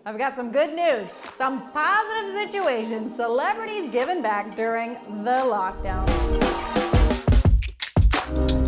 I've got some good news. Some positive situations, celebrities giving back during the lockdown.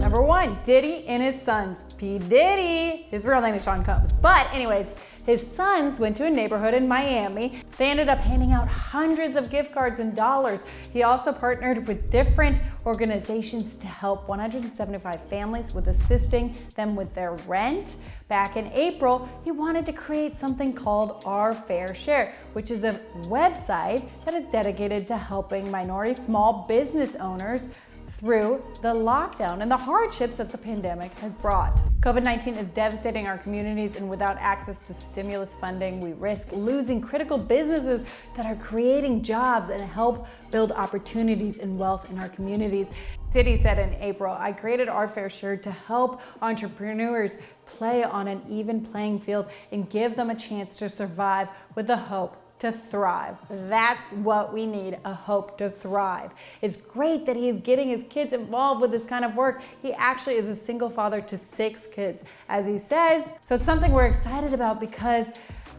Number 1, Diddy and his sons. P. Diddy, his real name is Sean Combs. But anyways, his sons went to a neighborhood in Miami. They ended up handing out hundreds of gift cards and dollars. He also partnered with different organizations to help 175 families with assisting them with their rent. Back in April, he wanted to create something called Our Fair Share, which is a website that is dedicated to helping minority small business owners through the lockdown and the hardships that the pandemic has brought. COVID-19 is devastating our communities, and without access to stimulus funding, we risk losing critical businesses that are creating jobs and help build opportunities and wealth in our communities. Diddy said in April, "I created Our Fair Share to help entrepreneurs play on an even playing field and give them a chance to survive with the hope to thrive." That's what we need, a hope to thrive. It's great that he's getting his kids involved with this kind of work. He actually is a single father to 6 kids, as he says. So it's something we're excited about because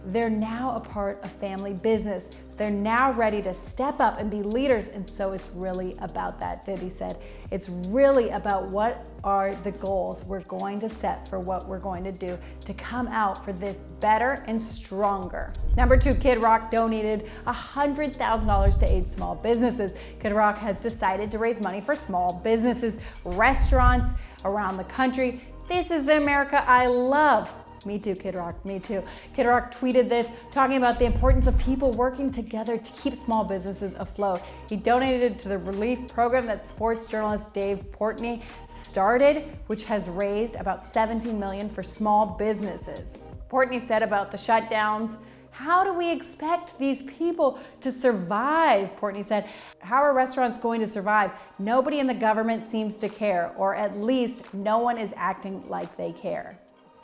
they're now a part of family business. They're now ready to step up and be leaders, and so it's really about that, Diddy said. It's really about what are the goals we're going to set for what we're going to do to come out for this better and stronger. Number 2, Kid Rock donated $100,000 to aid small businesses. Kid Rock has decided to raise money for small businesses, restaurants around the country. This is the America I love. Me too, Kid Rock, me too. Kid Rock tweeted this, talking about the importance of people working together to keep small businesses afloat. He donated to the relief program that sports journalist Dave Portnoy started, which has raised about $17 million for small businesses. Portnoy said about the shutdowns, "How do we expect these people to survive?" Portnoy said, "How are restaurants going to survive? Nobody in the government seems to care, or at least no one is acting like they care."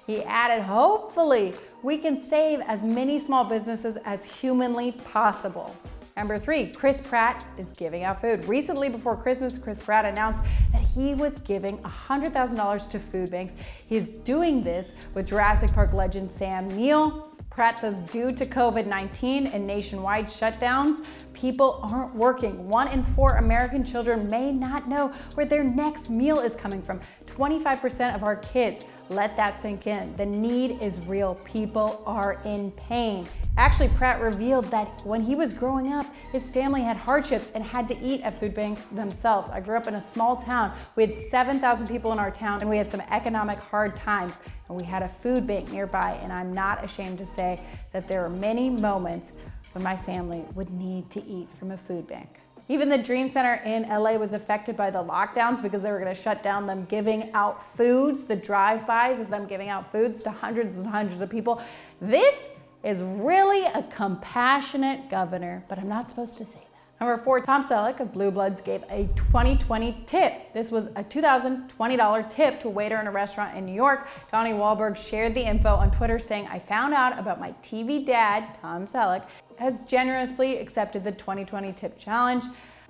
He added, "Hopefully, we can save as many small businesses as humanly possible." Number 3, Chris Pratt is giving out food. Recently, before Christmas, Chris Pratt announced that he was giving $100,000 to food banks. He's doing this with Jurassic Park legend Sam Neill. Pratt says due to COVID-19 and nationwide shutdowns, people aren't working. 1 in 4 American children may not know where their next meal is coming from. 25% of our kids. Let that sink in. The need is real. People are in pain. Actually, Pratt revealed that when he was growing up, his family had hardships and had to eat at food banks themselves. "I grew up in a small town. We had 7,000 people in our town, and we had some economic hard times, and we had a food bank nearby, and I'm not ashamed to say that there are many moments when my family would need to eat from a food bank." Even the Dream Center in LA was affected by the lockdowns because they were going to shut down them giving out foods, the drive-bys of them giving out foods to hundreds and hundreds of people. This is really a compassionate governor, but I'm not supposed to say that. Number 4, Tom Selleck of Blue Bloods gave a 2020 tip. This was a $2,020 tip to a waiter in a restaurant in New York. Donnie Wahlberg shared the info on Twitter saying, "I found out about my TV dad, Tom Selleck, has generously accepted the 2020 tip challenge.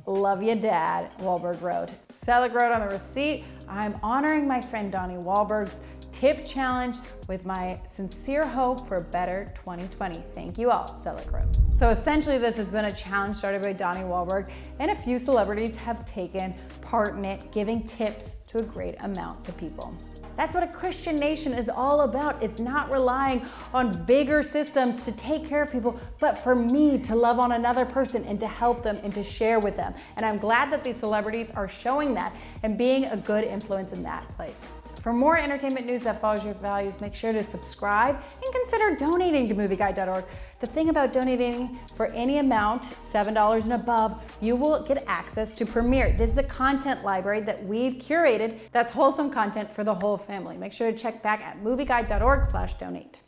Love ya, Dad," Wahlberg wrote. Selleck wrote on the receipt, "I'm honoring my friend Donnie Wahlberg's tip challenge with my sincere hope for a better 2020. Thank you all," Selleck wrote. So essentially this has been a challenge started by Donnie Wahlberg, and a few celebrities have taken part in it, giving tips to a great amount to people. That's what a Christian nation is all about. It's not relying on bigger systems to take care of people, but for me to love on another person and to help them and to share with them. And I'm glad that these celebrities are showing that and being a good influence in that place. For more entertainment news that follows your values, make sure to subscribe and consider donating to Movieguide.org. The thing about donating for any amount, $7 and above, you will get access to Premiere. This is a content library that we've curated that's wholesome content for the whole family. Make sure to check back at Movieguide.org/donate.